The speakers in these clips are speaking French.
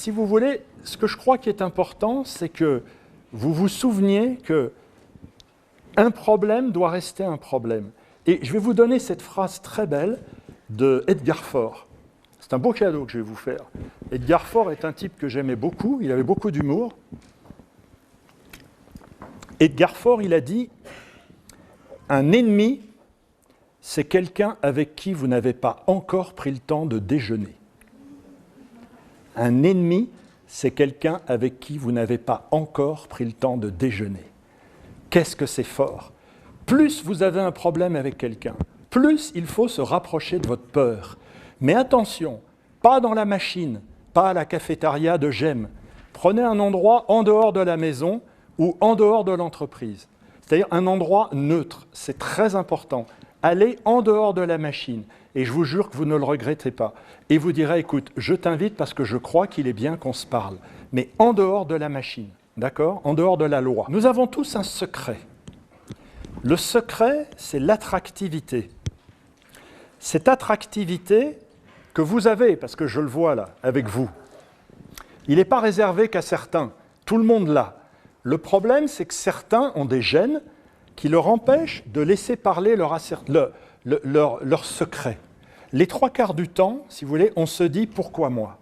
si vous voulez, ce que je crois qui est important, c'est que vous vous souveniez qu'un problème doit rester un problème. Et je vais vous donner cette phrase très belle de Edgar Faure. C'est un beau cadeau que je vais vous faire. Edgar Faure est un type que j'aimais beaucoup, il avait beaucoup d'humour. Edgar Faure, il a dit « Un ennemi, c'est quelqu'un avec qui vous n'avez pas encore pris le temps de déjeuner. » Un ennemi, c'est quelqu'un avec qui vous n'avez pas encore pris le temps de déjeuner. Qu'est-ce que c'est fort? Plus vous avez un problème avec quelqu'un, plus il faut se rapprocher de votre peur. Mais attention, pas dans la machine, pas à la cafétéria de Gênes. Prenez un endroit en dehors de la maison ou en dehors de l'entreprise. C'est-à-dire un endroit neutre, c'est très important. Allez en dehors de la machine. Et je vous jure que vous ne le regrettez pas. Et vous direz, écoute, je t'invite parce que je crois qu'il est bien qu'on se parle. Mais en dehors de la machine, d'accord? En dehors de la loi. Nous avons tous un secret. Le secret, c'est l'attractivité. Cette attractivité que vous avez, parce que je le vois là, avec vous, il n'est pas réservé qu'à certains. Tout le monde l'a. Le problème, c'est que certains ont des gènes qui leur empêchent de laisser parler leur secret. Les 3/4 du temps, si vous voulez, on se dit « pourquoi moi ?»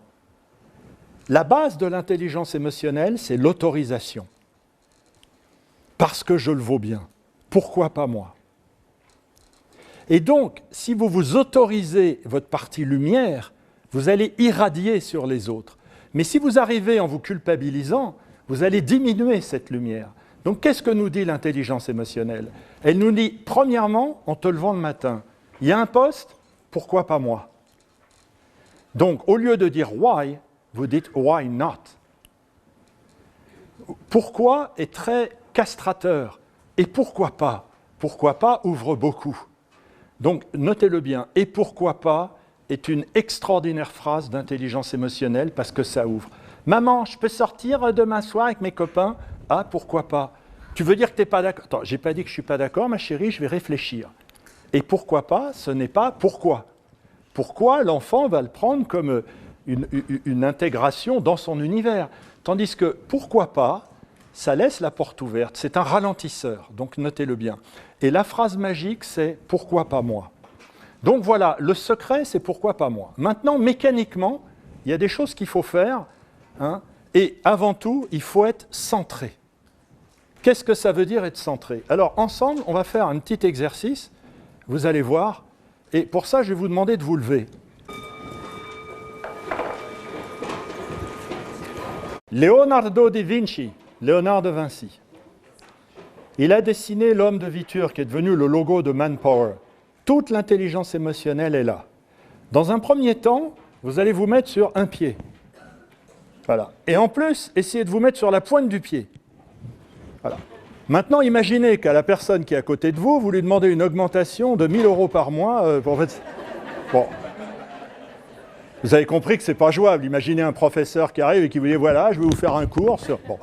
La base de l'intelligence émotionnelle, c'est l'autorisation. Parce que je le vaux bien. Pourquoi pas moi? Et donc, si vous vous autorisez votre partie lumière, vous allez irradier sur les autres. Mais si vous arrivez en vous culpabilisant, vous allez diminuer cette lumière. Donc, qu'est-ce que nous dit l'intelligence émotionnelle? Elle nous dit, premièrement, en te levant le matin, il y a un poste, pourquoi pas moi? Donc, au lieu de dire « why », vous dites « why not ». Pourquoi est très castrateur. Et pourquoi pas? Pourquoi pas ouvre beaucoup. Donc, notez-le bien. Et pourquoi pas est une extraordinaire phrase d'intelligence émotionnelle parce que ça ouvre. Maman, je peux sortir demain soir avec mes copains? Ah, pourquoi pas? Tu veux dire que tu n'es pas d'accord? Attends, je n'ai pas dit que je ne suis pas d'accord, ma chérie, je vais réfléchir. Et pourquoi pas, ce n'est pas pourquoi. Pourquoi l'enfant va le prendre comme une intégration dans son univers. Tandis que pourquoi pas, ça laisse la porte ouverte. C'est un ralentisseur, donc notez-le bien. Et la phrase magique, c'est « pourquoi pas moi ?» Donc voilà, le secret, c'est « pourquoi pas moi ?» Maintenant, mécaniquement, il y a des choses qu'il faut faire. Hein, et avant tout, il faut être centré. Qu'est-ce que ça veut dire être centré? Alors, ensemble, on va faire un petit exercice. Vous allez voir. Et pour ça, je vais vous demander de vous lever. Leonardo da Vinci, Léonard de Vinci, il a dessiné l'homme de Vitur qui est devenu le logo de Manpower. Toute l'intelligence émotionnelle est là. Dans un premier temps, vous allez vous mettre sur un pied. Voilà. Et en plus, essayez de vous mettre sur la pointe du pied. Voilà. Maintenant, imaginez qu'à la personne qui est à côté de vous, vous lui demandez une augmentation de 1 000 € par mois. Bon. Vous avez compris que ce n'est pas jouable. Imaginez un professeur qui arrive et qui vous dit « voilà, je vais vous faire un cours sur... » Bon.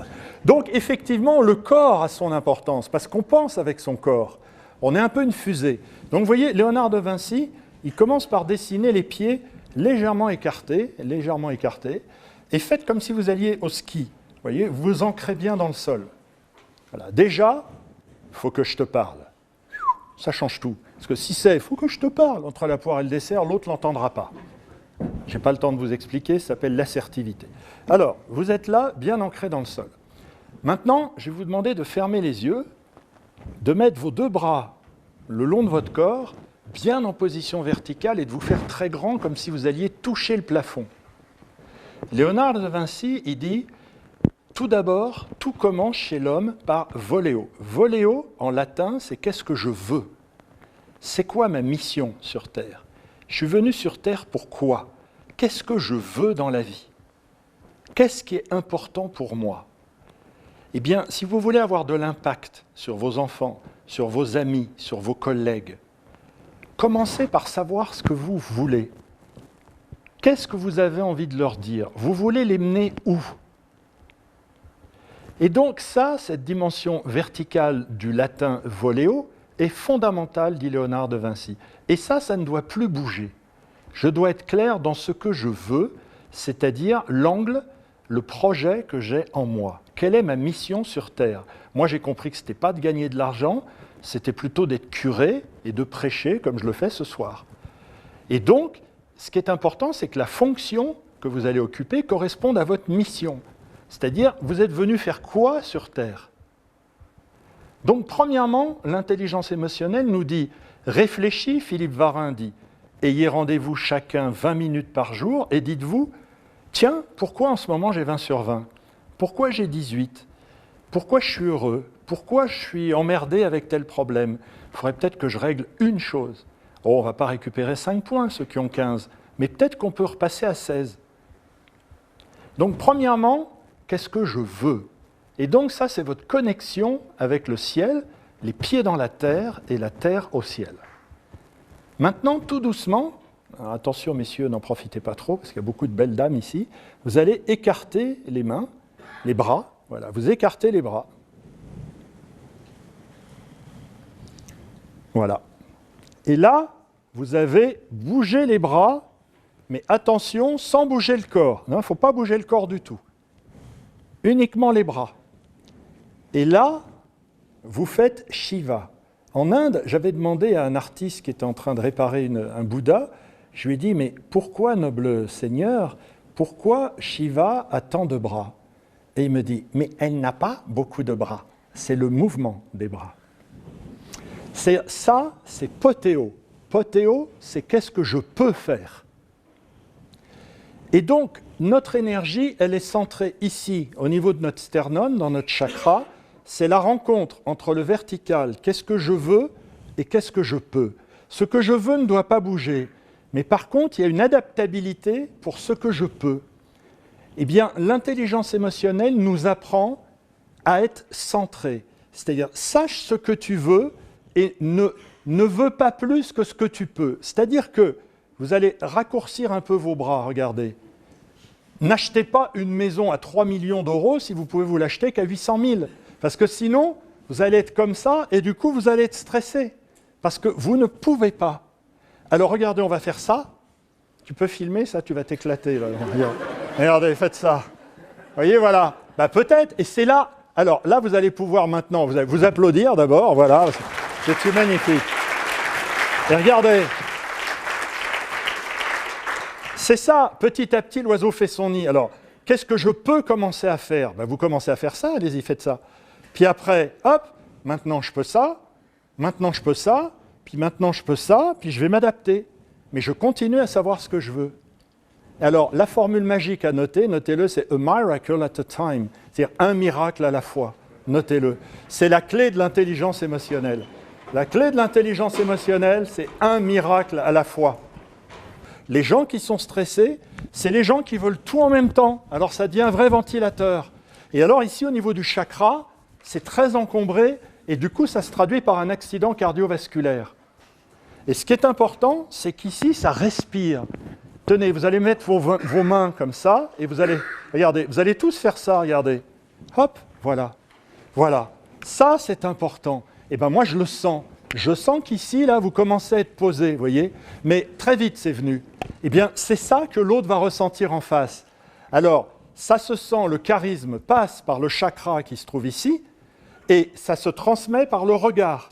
Donc, effectivement, le corps a son importance, parce qu'on pense avec son corps. On est un peu une fusée. Donc, vous voyez, Léonard de Vinci, il commence par dessiner les pieds légèrement écartés, et faites comme si vous alliez au ski. Vous voyez, vous vous ancrez bien dans le sol. Voilà. Déjà, il faut que je te parle. Ça change tout. Parce que si c'est « il faut que je te parle » entre la poire et le dessert, l'autre ne l'entendra pas. Je n'ai pas le temps de vous expliquer, ça s'appelle l'assertivité. Alors, vous êtes là, bien ancré dans le sol. Maintenant, je vais vous demander de fermer les yeux, de mettre vos 2 bras le long de votre corps, bien en position verticale et de vous faire très grand, comme si vous alliez toucher le plafond. Léonard de Vinci, il dit, tout d'abord, tout commence chez l'homme par voléo. Voléo, en latin, c'est qu'est-ce que je veux? C'est quoi ma mission sur Terre? Je suis venu sur Terre pour quoi? Qu'est-ce que je veux dans la vie? Qu'est-ce qui est important pour moi? Eh bien, si vous voulez avoir de l'impact sur vos enfants, sur vos amis, sur vos collègues, commencez par savoir ce que vous voulez. Qu'est-ce que vous avez envie de leur dire? Vous voulez les mener où? Et donc ça, cette dimension verticale du latin voléo, est fondamentale, dit Léonard de Vinci. Et ça ne doit plus bouger. Je dois être clair dans ce que je veux, c'est-à-dire l'angle le projet que j'ai en moi. Quelle est ma mission sur Terre? Moi, j'ai compris que ce n'était pas de gagner de l'argent, c'était plutôt d'être curé et de prêcher comme je le fais ce soir. Et donc, ce qui est important, c'est que la fonction que vous allez occuper corresponde à votre mission. C'est-à-dire, vous êtes venu faire quoi sur Terre? Donc, premièrement, l'intelligence émotionnelle nous dit, réfléchis, Philippe Varin dit, ayez rendez-vous chacun 20 minutes par jour et dites-vous, tiens, pourquoi en ce moment j'ai 20 sur 20? Pourquoi j'ai 18? Pourquoi je suis heureux? Pourquoi je suis emmerdé avec tel problème? Il faudrait peut-être que je règle une chose. Oh, on ne va pas récupérer 5 points, ceux qui ont 15, mais peut-être qu'on peut repasser à 16. Donc, premièrement, qu'est-ce que je veux? Et donc, ça, c'est votre connexion avec le ciel, les pieds dans la terre et la terre au ciel. Maintenant, tout doucement, alors attention messieurs, n'en profitez pas trop, parce qu'il y a beaucoup de belles dames ici, vous allez écarter les mains, les bras, voilà, vous écartez les bras. Voilà. Et là, vous avez bougé les bras, mais attention, sans bouger le corps. Non, il ne faut pas bouger le corps du tout. Uniquement les bras. Et là, vous faites Shiva. En Inde, j'avais demandé à un artiste qui était en train de réparer un Bouddha, je lui ai dit, mais pourquoi, noble Seigneur, pourquoi Shiva a tant de bras? Et il me dit, mais elle n'a pas beaucoup de bras. C'est le mouvement des bras. Ça, c'est potéo. Potéo, c'est qu'est-ce que je peux faire. Et donc, notre énergie, elle est centrée ici, au niveau de notre sternum, dans notre chakra. C'est la rencontre entre le vertical, qu'est-ce que je veux et qu'est-ce que je peux. Ce que je veux ne doit pas bouger, mais par contre, il y a une adaptabilité pour ce que je peux. Eh bien, l'intelligence émotionnelle nous apprend à être centré. C'est-à-dire, sache ce que tu veux et ne veux pas plus que ce que tu peux. C'est-à-dire que vous allez raccourcir un peu vos bras, regardez. N'achetez pas une maison à 3 millions d'euros si vous pouvez vous l'acheter qu'à 800 000. Parce que sinon, vous allez être comme ça et du coup, vous allez être stressé. Parce que vous ne pouvez pas. Alors regardez, on va faire ça. Tu peux filmer ça, tu vas t'éclater. Regardez, faites ça. Vous voyez, voilà. Bah, peut-être, et c'est là. Alors là, vous allez pouvoir maintenant, vous allez vous applaudir d'abord, voilà. C'est magnifique. Et regardez. C'est ça, petit à petit, l'oiseau fait son nid. Alors, qu'est-ce que je peux commencer à faire? Ben, vous commencez à faire ça, allez-y, faites ça. Puis après, hop, maintenant je peux ça, maintenant je peux ça, puis maintenant je peux ça, puis je vais m'adapter. Mais je continue à savoir ce que je veux. Alors, la formule magique à noter, notez-le, c'est « a miracle at a time », c'est-à-dire un miracle à la fois. Notez-le. C'est la clé de l'intelligence émotionnelle. La clé de l'intelligence émotionnelle, c'est un miracle à la fois. Les gens qui sont stressés, c'est les gens qui veulent tout en même temps. Alors ça devient un vrai ventilateur. Et alors ici, au niveau du chakra, c'est très encombré et du coup, ça se traduit par un accident cardiovasculaire. Et ce qui est important, c'est qu'ici, ça respire. Tenez, vous allez mettre vos mains comme ça et vous allez, regardez, vous allez tous faire ça, regardez. Hop, voilà. Voilà. Ça, c'est important. Et bien moi, je le sens. Je sens qu'ici, là, vous commencez à être posé, vous voyez, mais très vite, c'est venu. Eh bien, c'est ça que l'autre va ressentir en face. Alors, ça se sent, le charisme passe par le chakra qui se trouve ici, et ça se transmet par le regard.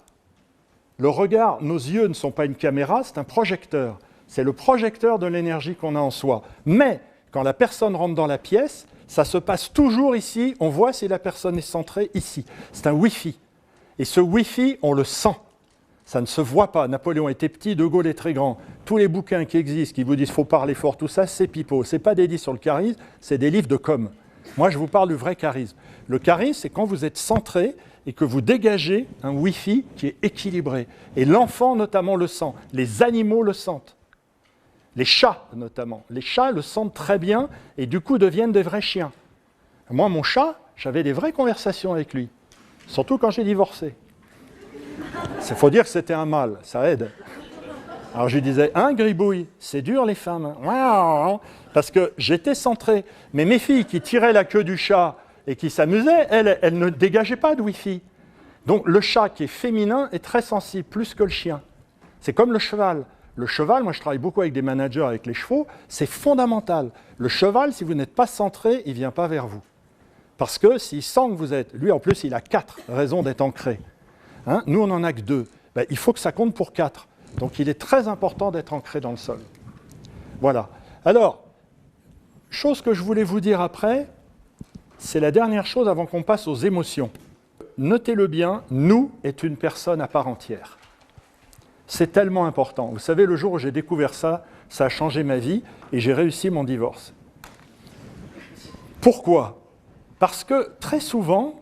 Le regard, nos yeux ne sont pas une caméra, c'est un projecteur. C'est le projecteur de l'énergie qu'on a en soi. Mais, quand la personne rentre dans la pièce, ça se passe toujours ici, on voit si la personne est centrée ici. C'est un Wi-Fi. Et ce Wi-Fi, on le sent. Ça ne se voit pas. Napoléon était petit, De Gaulle est très grand. Tous les bouquins qui existent, qui vous disent « faut parler fort », tout ça, c'est pipeau. Ce n'est pas des livres sur le charisme, c'est des livres de com. Moi, je vous parle du vrai charisme. Le charisme, c'est quand vous êtes centré et que vous dégagez un Wi-Fi qui est équilibré. Et l'enfant, notamment, le sent. Les animaux le sentent. Les chats, notamment. Les chats le sentent très bien et du coup deviennent des vrais chiens. Moi, mon chat, j'avais des vraies conversations avec lui. Surtout quand j'ai divorcé. Il faut dire que c'était un mâle, ça aide. Alors je lui disais, hein Gribouille, c'est dur les femmes. Parce que j'étais centré. Mais mes filles qui tiraient la queue du chat et qui s'amusaient, elles ne dégageaient pas de Wi-Fi. Donc le chat qui est féminin est très sensible, plus que le chien. C'est comme le cheval. Le cheval, moi je travaille beaucoup avec des managers, avec les chevaux, c'est fondamental. Le cheval, si vous n'êtes pas centré, il ne vient pas vers vous. Parce que s'il sent que vous êtes... Lui, en plus, il a 4 raisons d'être ancré. Hein, nous, on n'en a que 2. Ben, il faut que ça compte pour 4. Donc, il est très important d'être ancré dans le sol. Voilà. Alors, chose que je voulais vous dire après, c'est la dernière chose avant qu'on passe aux émotions. Notez-le bien, nous est une personne à part entière. C'est tellement important. Vous savez, le jour où j'ai découvert ça, ça a changé ma vie et j'ai réussi mon divorce. Pourquoi ? Parce que très souvent,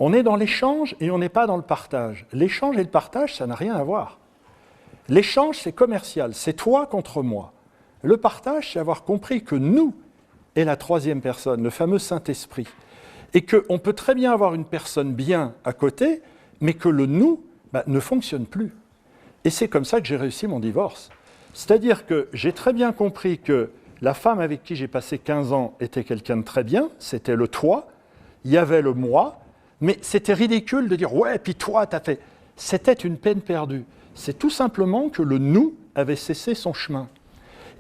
on est dans l'échange et on n'est pas dans le partage. L'échange et le partage, ça n'a rien à voir. L'échange, c'est commercial, c'est toi contre moi. Le partage, c'est avoir compris que nous est la troisième personne, le fameux Saint-Esprit. Et qu'on peut très bien avoir une personne bien à côté, mais que le nous ne fonctionne plus. Et c'est comme ça que j'ai réussi mon divorce. C'est-à-dire que j'ai très bien compris que la femme avec qui j'ai passé 15 ans était quelqu'un de très bien, c'était le toi, il y avait le moi, mais c'était ridicule de dire « ouais, puis toi, t'as fait… » C'était une peine perdue. C'est tout simplement que le nous avait cessé son chemin.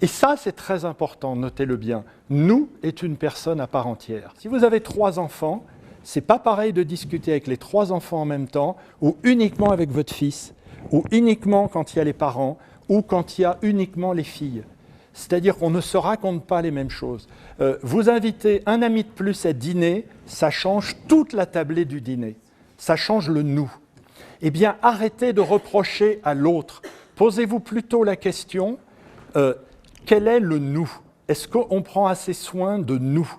Et ça, c'est très important, notez-le bien. Nous est une personne à part entière. Si vous avez 3 enfants, c'est pas pareil de discuter avec les 3 enfants en même temps, ou uniquement avec votre fils, ou uniquement quand il y a les parents, ou quand il y a uniquement les filles. C'est-à-dire qu'on ne se raconte pas les mêmes choses. Vous invitez un ami de plus à dîner, ça change toute la tablée du dîner. Ça change le nous. Eh bien, arrêtez de reprocher à l'autre. Posez-vous plutôt la question, quel est le nous ? Est-ce qu'on prend assez soin de nous ?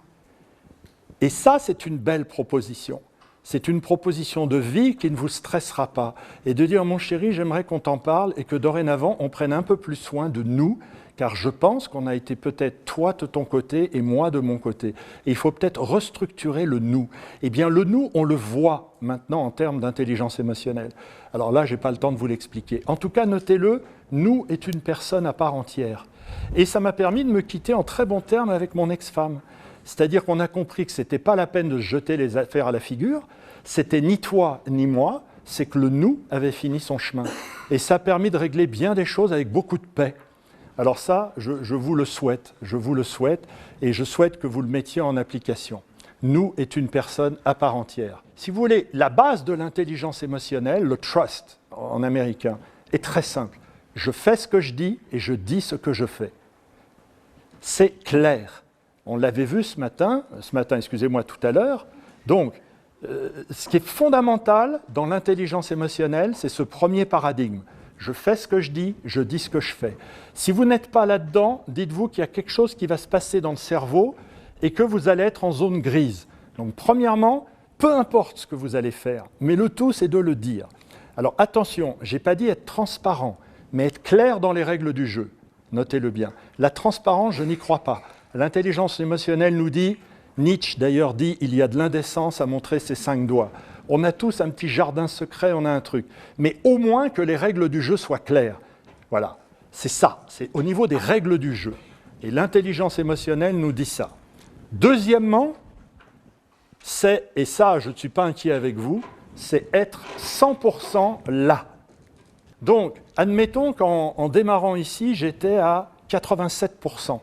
Et ça, c'est une belle proposition. C'est une proposition de vie qui ne vous stressera pas. Et de dire, mon chéri, j'aimerais qu'on t'en parle et que dorénavant, on prenne un peu plus soin de nous, car je pense qu'on a été peut-être toi de ton côté et moi de mon côté. Et il faut peut-être restructurer le nous. Eh bien, le nous, on le voit maintenant en termes d'intelligence émotionnelle. Alors là, je n'ai pas le temps de vous l'expliquer. En tout cas, notez-le, nous est une personne à part entière. Et ça m'a permis de me quitter en très bons termes avec mon ex-femme. C'est-à-dire qu'on a compris que ce n'était pas la peine de se jeter les affaires à la figure, c'était ni toi ni moi, c'est que le nous avait fini son chemin. Et ça a permis de régler bien des choses avec beaucoup de paix. Alors ça, je vous le souhaite, et je souhaite que vous le mettiez en application. Nous est une personne à part entière. Si vous voulez, la base de l'intelligence émotionnelle, le trust en américain, est très simple. Je fais ce que je dis et je dis ce que je fais. C'est clair. On l'avait vu ce matin, excusez-moi, tout à l'heure. Donc, ce qui est fondamental dans l'intelligence émotionnelle, c'est ce premier paradigme. Je fais ce que je dis ce que je fais. Si vous n'êtes pas là-dedans, dites-vous qu'il y a quelque chose qui va se passer dans le cerveau et que vous allez être en zone grise. Donc, premièrement, peu importe ce que vous allez faire, mais le tout, c'est de le dire. Alors, attention, je n'ai pas dit être transparent, mais être clair dans les règles du jeu. Notez-le bien. La transparence, je n'y crois pas. L'intelligence émotionnelle nous dit, Nietzsche d'ailleurs dit, il y a de l'indécence à montrer ses 5 doigts. On a tous un petit jardin secret, on a un truc. Mais au moins que les règles du jeu soient claires. Voilà, c'est ça, c'est au niveau des règles du jeu. Et l'intelligence émotionnelle nous dit ça. Deuxièmement, c'est, et ça je ne suis pas inquiet avec vous, c'est être 100% là. Donc, admettons qu'en démarrant ici, j'étais à 87%.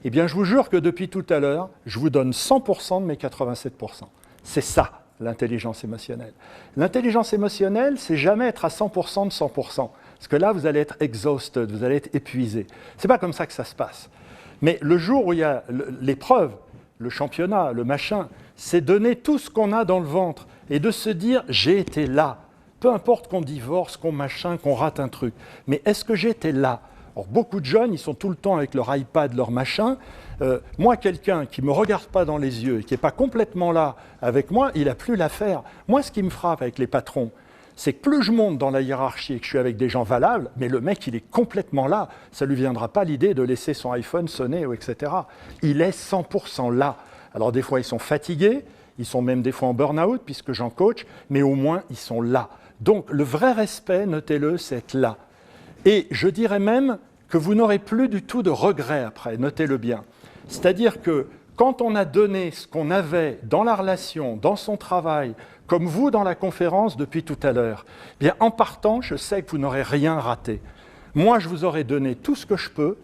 Eh bien, je vous jure que depuis tout à l'heure, je vous donne 100% de mes 87%. C'est ça, l'intelligence émotionnelle. L'intelligence émotionnelle, c'est jamais être à 100% de 100%. Parce que là, vous allez être exhausted, vous allez être épuisé. C'est pas comme ça que ça se passe. Mais le jour où il y a l'épreuve, le championnat, le machin, c'est donner tout ce qu'on a dans le ventre et de se dire « j'ai été là ». Peu importe qu'on divorce, qu'on machin, qu'on rate un truc. Mais est-ce que j'étais là ? Alors, beaucoup de jeunes, ils sont tout le temps avec leur iPad, leur machin. Moi, quelqu'un qui ne me regarde pas dans les yeux et qui n'est pas complètement là avec moi, il n'a plus l'affaire. Moi, ce qui me frappe avec les patrons, c'est que plus je monte dans la hiérarchie et que je suis avec des gens valables, mais le mec, il est complètement là. Ça ne lui viendra pas l'idée de laisser son iPhone sonner, etc. Il est 100% là. Alors, des fois, ils sont fatigués, ils sont même des fois en burn-out, puisque j'en coach, mais au moins, ils sont là. Donc, le vrai respect, notez-le, c'est être là. Et je dirais même que vous n'aurez plus du tout de regrets après, notez-le bien. C'est-à-dire que quand on a donné ce qu'on avait dans la relation, dans son travail, comme vous dans la conférence depuis tout à l'heure, bien en partant, je sais que vous n'aurez rien raté. Moi, je vous aurai donné tout ce que je peux,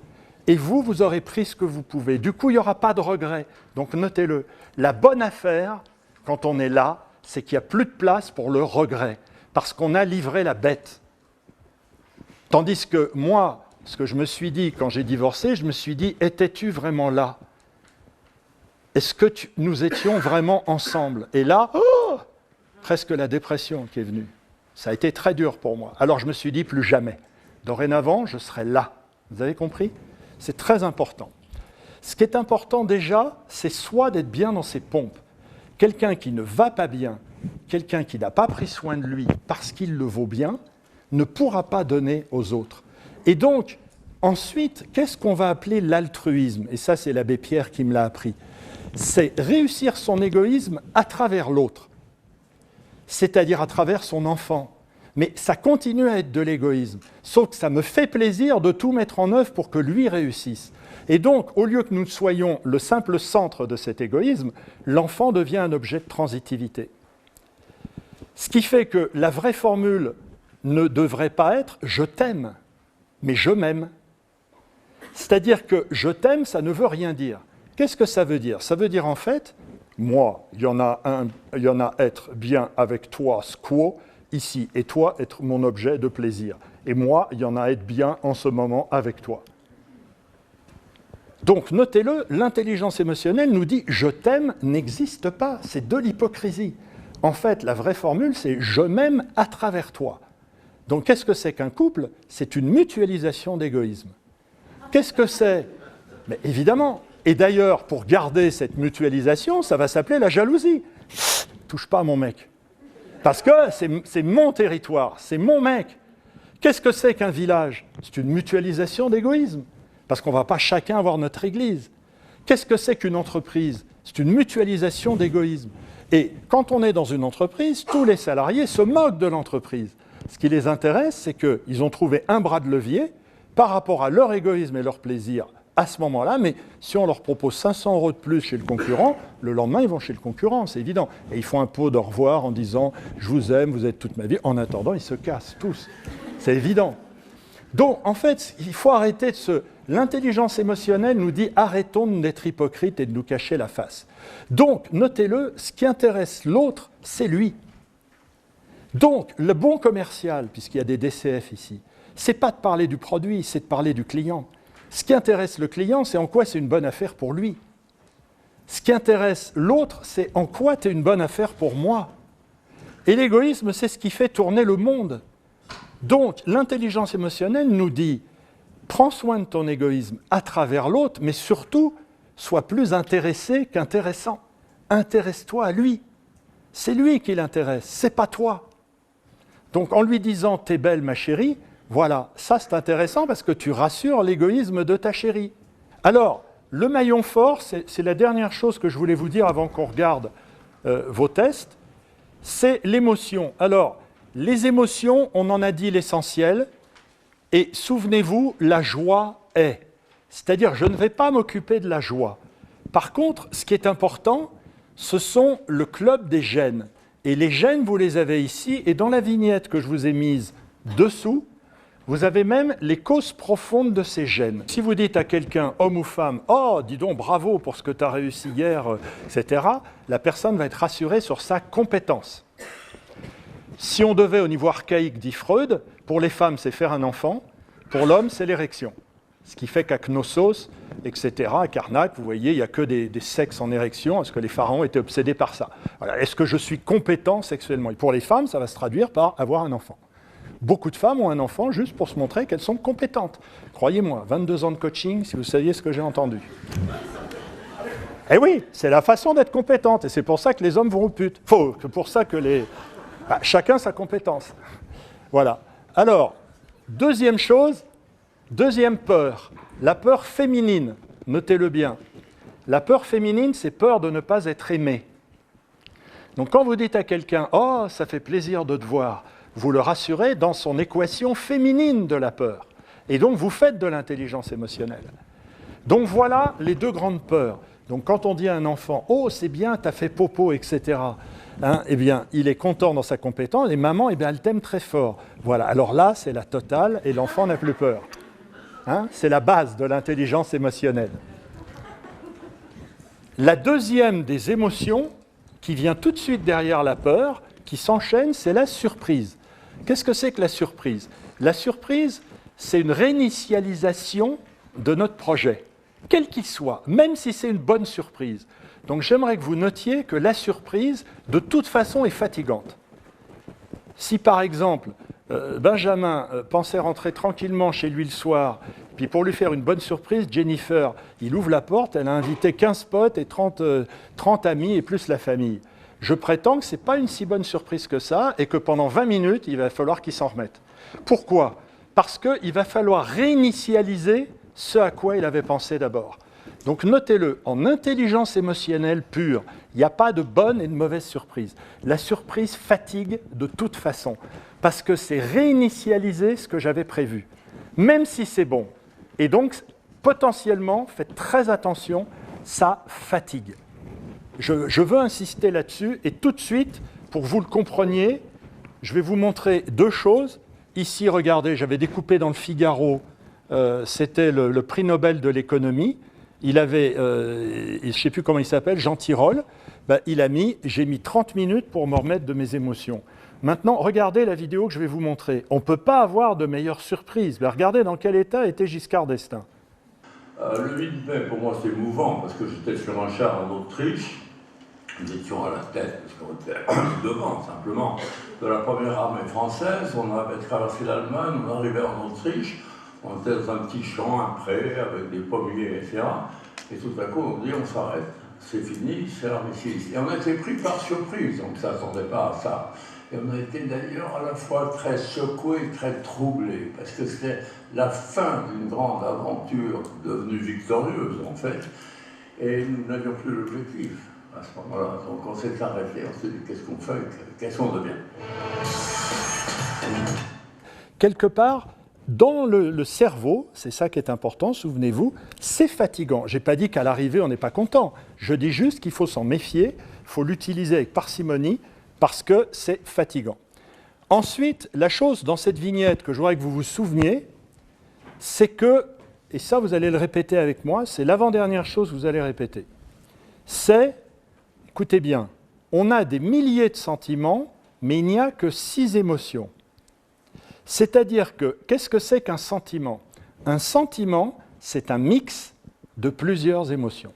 et vous, vous aurez pris ce que vous pouvez. Du coup, il n'y aura pas de regret. Donc, notez-le. La bonne affaire, quand on est là, c'est qu'il n'y a plus de place pour le regret, parce qu'on a livré la bête. Tandis que moi, ce que je me suis dit quand j'ai divorcé, je me suis dit, étais-tu vraiment là? Est-ce que nous étions vraiment ensemble? Et là, presque la dépression qui est venue. Ça a été très dur pour moi. Alors je me suis dit, plus jamais. Dorénavant, je serai là. Vous avez compris? C'est très important. Ce qui est important déjà, c'est soit d'être bien dans ses pompes. Quelqu'un qui ne va pas bien, quelqu'un qui n'a pas pris soin de lui parce qu'il le vaut bien, ne pourra pas donner aux autres. Et donc, ensuite, qu'est-ce qu'on va appeler l'altruisme? Et ça, c'est l'abbé Pierre qui me l'a appris. C'est réussir son égoïsme à travers l'autre, c'est-à-dire à travers son enfant. Mais ça continue à être de l'égoïsme, sauf que ça me fait plaisir de tout mettre en œuvre pour que lui réussisse. Et donc, au lieu que nous soyons le simple centre de cet égoïsme, l'enfant devient un objet de transitivité. Ce qui fait que la vraie formule ne devrait pas être « je t'aime », mais « je m'aime ». C'est-à-dire que « je t'aime », ça ne veut rien dire. Qu'est-ce que ça veut dire? Ça veut dire en fait, moi, il y en a être bien avec toi, squo, ici, et toi, être mon objet de plaisir. Et moi, il y en a être bien en ce moment avec toi. Donc, notez-le, l'intelligence émotionnelle nous dit « je t'aime » n'existe pas, c'est de l'hypocrisie. En fait, la vraie formule, c'est « je m'aime à travers toi ». Donc, qu'est-ce que c'est qu'un couple? C'est une mutualisation d'égoïsme. Qu'est-ce que c'est? Mais évidemment. Et d'ailleurs, pour garder cette mutualisation, ça va s'appeler la jalousie. Touche pas à mon mec. Parce que c'est mon territoire, c'est mon mec. Qu'est-ce que c'est qu'un village? C'est une mutualisation d'égoïsme. Parce qu'on ne va pas chacun avoir notre église. Qu'est-ce que c'est qu'une entreprise? C'est une mutualisation d'égoïsme. Et quand on est dans une entreprise, tous les salariés se moquent de l'entreprise. Ce qui les intéresse, c'est qu'ils ont trouvé un bras de levier par rapport à leur égoïsme et leur plaisir à ce moment-là, mais si on leur propose 500 € de plus chez le concurrent, le lendemain, ils vont chez le concurrent, c'est évident. Et ils font un pot d'au revoir en disant « je vous aime, vous êtes toute ma vie ». En attendant, ils se cassent tous. C'est évident. Donc, en fait, il faut arrêter de se... L'intelligence émotionnelle nous dit « arrêtons d'être hypocrites et de nous cacher la face ». Donc, notez-le, ce qui intéresse l'autre, c'est lui. Donc, le bon commercial, puisqu'il y a des DCF ici, c'est pas de parler du produit, c'est de parler du client. Ce qui intéresse le client, c'est en quoi c'est une bonne affaire pour lui. Ce qui intéresse l'autre, c'est en quoi tu es une bonne affaire pour moi. Et l'égoïsme, c'est ce qui fait tourner le monde. Donc, l'intelligence émotionnelle nous dit « prends soin de ton égoïsme à travers l'autre, mais surtout, sois plus intéressé qu'intéressant. Intéresse-toi à lui. C'est lui qui l'intéresse, c'est pas toi. » Donc, en lui disant « t'es belle, ma chérie », voilà, ça c'est intéressant parce que tu rassures l'égoïsme de ta chérie. Alors, le maillon fort, c'est la dernière chose que je voulais vous dire avant qu'on regarde vos tests, c'est l'émotion. Alors, les émotions, on en a dit l'essentiel, et souvenez-vous, la joie est. C'est-à-dire, je ne vais pas m'occuper de la joie. Par contre, ce qui est important, ce sont le club des gènes. Et les gènes, vous les avez ici, et dans la vignette que je vous ai mise dessous, vous avez même les causes profondes de ces gènes. Si vous dites à quelqu'un, homme ou femme, « Oh, dis donc, bravo pour ce que tu as réussi hier, etc. », la personne va être rassurée sur sa compétence. Si on devait, au niveau archaïque, dit Freud, pour les femmes, c'est faire un enfant, pour l'homme, c'est l'érection. Ce qui fait qu'à Knossos, etc., à Karnak, vous voyez, il n'y a que des sexes en érection, parce que les pharaons étaient obsédés par ça. Voilà. Est-ce que je suis compétent sexuellement? Et pour les femmes, ça va se traduire par avoir un enfant. Beaucoup de femmes ont un enfant juste pour se montrer qu'elles sont compétentes. Croyez-moi, 22 ans de coaching, si vous saviez ce que j'ai entendu. Eh oui, c'est la façon d'être compétente, et c'est pour ça que les hommes vont aux putes. C'est pour ça que les... chacun sa compétence. Voilà. Alors, deuxième chose, deuxième peur, la peur féminine. Notez-le bien. La peur féminine, c'est peur de ne pas être aimé. Donc quand vous dites à quelqu'un « Oh, ça fait plaisir de te voir », vous le rassurez dans son équation féminine de la peur. Et donc, vous faites de l'intelligence émotionnelle. Donc, voilà les deux grandes peurs. Donc quand on dit à un enfant « Oh, c'est bien, t'as fait popo, etc. » hein, eh bien, il est content dans sa compétence, et maman, eh bien, elle t'aime très fort. Voilà, alors là, c'est la totale, et l'enfant n'a plus peur. Hein, c'est la base de l'intelligence émotionnelle. La deuxième des émotions, qui vient tout de suite derrière la peur, qui s'enchaîne, c'est la surprise. Qu'est-ce que c'est que la surprise? La surprise, c'est une réinitialisation de notre projet, quel qu'il soit, même si c'est une bonne surprise. Donc j'aimerais que vous notiez que la surprise, de toute façon, est fatigante. Si par exemple, Benjamin pensait rentrer tranquillement chez lui le soir, puis pour lui faire une bonne surprise, Jennifer, il ouvre la porte, elle a invité 15 potes et 30 amis et plus la famille. Je prétends que ce n'est pas une si bonne surprise que ça et que pendant 20 minutes, il va falloir qu'il s'en remette. Pourquoi? Parce qu'il va falloir réinitialiser ce à quoi il avait pensé d'abord. Donc notez-le, en intelligence émotionnelle pure, il n'y a pas de bonne et de mauvaise surprise. La surprise fatigue de toute façon, parce que c'est réinitialiser ce que j'avais prévu, même si c'est bon. Et donc, potentiellement, faites très attention, ça fatigue. Je veux insister là-dessus, et tout de suite, pour que vous le compreniez, je vais vous montrer deux choses. Ici, regardez, j'avais découpé dans le Figaro, c'était le prix Nobel de l'économie. Il avait, je ne sais plus comment il s'appelle, Jean Tirole, j'ai mis 30 minutes pour me remettre de mes émotions. Maintenant, regardez la vidéo que je vais vous montrer. On ne peut pas avoir de meilleure surprise. Regardez dans quel état était Giscard d'Estaing. Le 8 mai, pour moi, c'est émouvant, parce que j'étais sur un char en Autriche. Nous étions à la tête, parce qu'on était devant, simplement, de la première armée française. On avait traversé l'Allemagne, on arrivait en Autriche. On était dans un petit champ, un pré, avec des pommiers, etc. Et tout à coup, on dit, on s'arrête, c'est fini, c'est l'armistice. Et on a été pris par surprise, donc ça ne s'attendait pas à ça. Et on a été d'ailleurs à la fois très secoués, très troublés, parce que c'était la fin d'une grande aventure devenue victorieuse, en fait. Et nous n'avions plus l'objectif à ce moment-là. Donc on s'est arrêté, on s'est dit, qu'est-ce qu'on fait, qu'est-ce qu'on devient? Quelque part, dans le cerveau, c'est ça qui est important, souvenez-vous, c'est fatigant. Je n'ai pas dit qu'à l'arrivée, on n'est pas content. Je dis juste qu'il faut s'en méfier, il faut l'utiliser avec parcimonie, parce que c'est fatigant. Ensuite, la chose dans cette vignette que je voudrais que vous vous souveniez, c'est que, et ça vous allez le répéter avec moi, c'est l'avant-dernière chose que vous allez répéter, c'est, écoutez bien, on a des milliers de sentiments, mais il n'y a que 6 émotions. C'est-à-dire que, qu'est-ce que c'est qu'un sentiment? Un sentiment, c'est un mix de plusieurs émotions.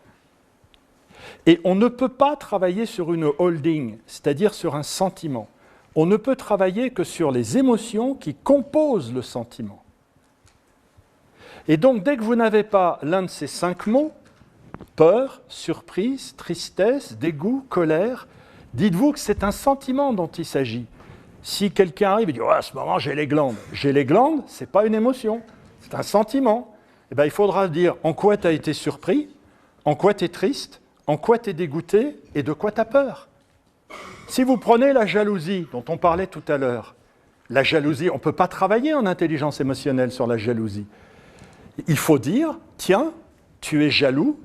Et on ne peut pas travailler sur une holding, c'est-à-dire sur un sentiment. On ne peut travailler que sur les émotions qui composent le sentiment. Et donc, dès que vous n'avez pas l'un de ces 5 mots, peur, surprise, tristesse, dégoût, colère, dites-vous que c'est un sentiment dont il s'agit. Si quelqu'un arrive et dit « à ce moment, j'ai les glandes ». J'ai les glandes, ce n'est pas une émotion, c'est un sentiment. Eh bien, il faudra dire en quoi tu as été surpris, en quoi tu es triste, en quoi tu es dégoûté et de quoi tu as peur. Si vous prenez la jalousie dont on parlait tout à l'heure, la jalousie, on ne peut pas travailler en intelligence émotionnelle sur la jalousie. Il faut dire, tiens, tu es jaloux,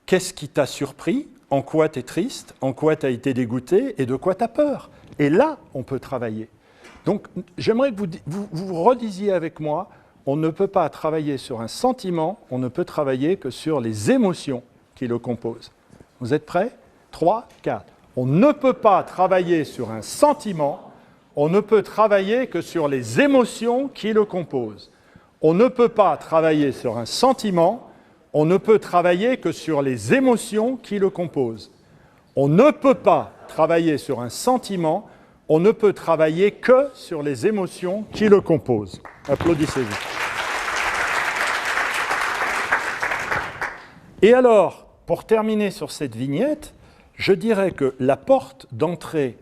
qu'est-ce qui t'a surpris, en quoi tu es triste, en quoi tu as été dégoûté et de quoi tu as peur. Et là, on peut travailler. Donc, j'aimerais que vous redisiez avec moi, on ne peut pas travailler sur un sentiment, on ne peut travailler que sur les émotions qui le composent. Vous êtes prêts? 3, 4. On ne peut pas travailler sur un sentiment, on ne peut travailler que sur les émotions qui le composent. On ne peut pas travailler sur un sentiment, on ne peut travailler que sur les émotions qui le composent. On ne peut pas travailler sur un sentiment, on ne peut travailler que sur les émotions qui le composent. Applaudissez-vous. Et alors, pour terminer sur cette vignette, je dirais que la porte d'entrée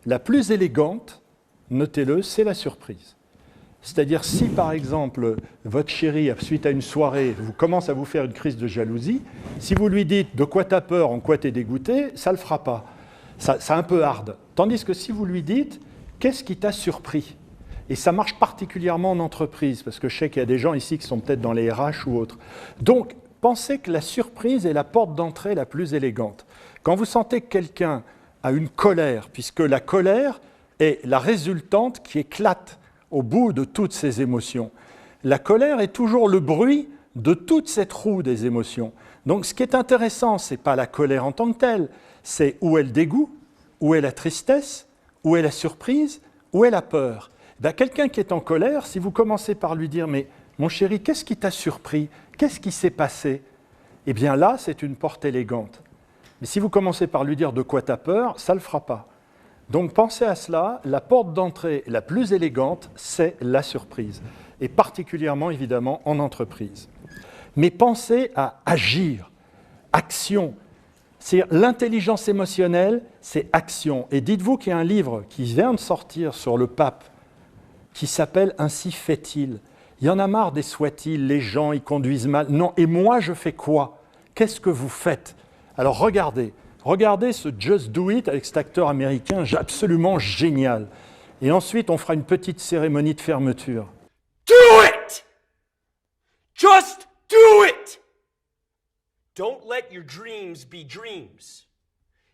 la plus élégante, notez-le, c'est la surprise. C'est-à-dire si, par exemple, votre chéri, suite à une soirée, commence à vous faire une crise de jalousie, si vous lui dites « de quoi tu as peur, en quoi tu es dégoûté », ça ne le fera pas. C'est un peu hard. Tandis que si vous lui dites « qu'est-ce qui t'a surpris ?» Et ça marche particulièrement en entreprise, parce que je sais qu'il y a des gens ici qui sont peut-être dans les RH ou autres. Donc, pensez que la surprise est la porte d'entrée la plus élégante. Quand vous sentez que quelqu'un a une colère, puisque la colère est la résultante qui éclate au bout de toutes ces émotions. La colère est toujours le bruit de toute cette roue des émotions. Donc ce qui est intéressant, ce n'est pas la colère en tant que telle, c'est où est le dégoût, où est la tristesse, où est la surprise, où est la peur. Quelqu'un qui est en colère, si vous commencez par lui dire « Mais mon chéri, qu'est-ce qui t'a surpris? Qu'est-ce qui s'est passé ?» Eh bien là, c'est une porte élégante. Mais si vous commencez par lui dire de quoi tu as peur, ça ne le fera pas. Donc pensez à cela, la porte d'entrée la plus élégante, c'est la surprise. Et particulièrement, évidemment, en entreprise. Mais pensez à agir, action. C'est-à-dire l'intelligence émotionnelle, c'est action. Et dites-vous qu'il y a un livre qui vient de sortir sur le pape, qui s'appelle « Ainsi fait-il ». Il y en a marre des soit-il, les gens, ils conduisent mal. Non, et moi, je fais quoi? Qu'est-ce que vous faites? Alors regardez ce Just Do It avec cet acteur américain absolument génial. Et ensuite, on fera une petite cérémonie de fermeture. Do it! Just do it! Don't let your dreams be dreams.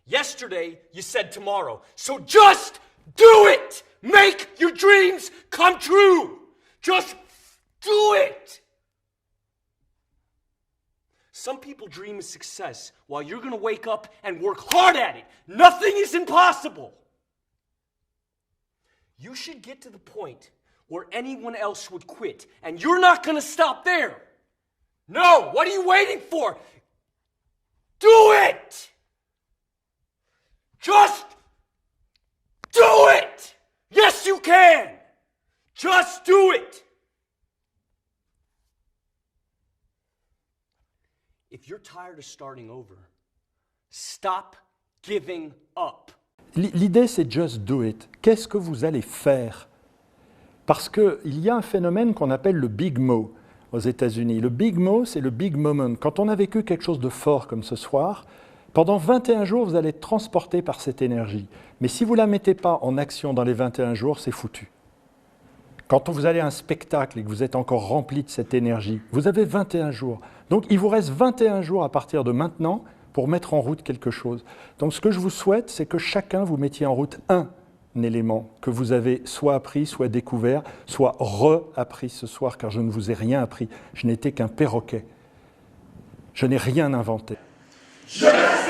Yesterday, you said tomorrow. So just do it! Make your dreams come true! Just do it! Some people dream of success while you're going to wake up and work hard at it. Nothing is impossible. You should get to the point where anyone else would quit, and you're not going to stop there. No, what are you waiting for? Do it! Just do it! Yes, you can! Just do it! If you're tired of starting over, stop giving up. L'idée, c'est just do it. Qu'est-ce que vous allez faire? Parce qu'il y a un phénomène qu'on appelle le big mo aux États-Unis. Le big mo, c'est le big moment. Quand on a vécu quelque chose de fort comme ce soir, pendant 21 jours, vous allez être transporté par cette énergie. Mais si vous ne la mettez pas en action dans les 21 jours, c'est foutu. Quand vous allez à un spectacle et que vous êtes encore rempli de cette énergie, vous avez 21 jours. Donc il vous reste 21 jours à partir de maintenant pour mettre en route quelque chose. Donc ce que je vous souhaite, c'est que chacun vous mettiez en route un élément que vous avez soit appris, soit découvert, soit re-appris ce soir, car je ne vous ai rien appris. Je n'étais qu'un perroquet. Je n'ai rien inventé. Yes!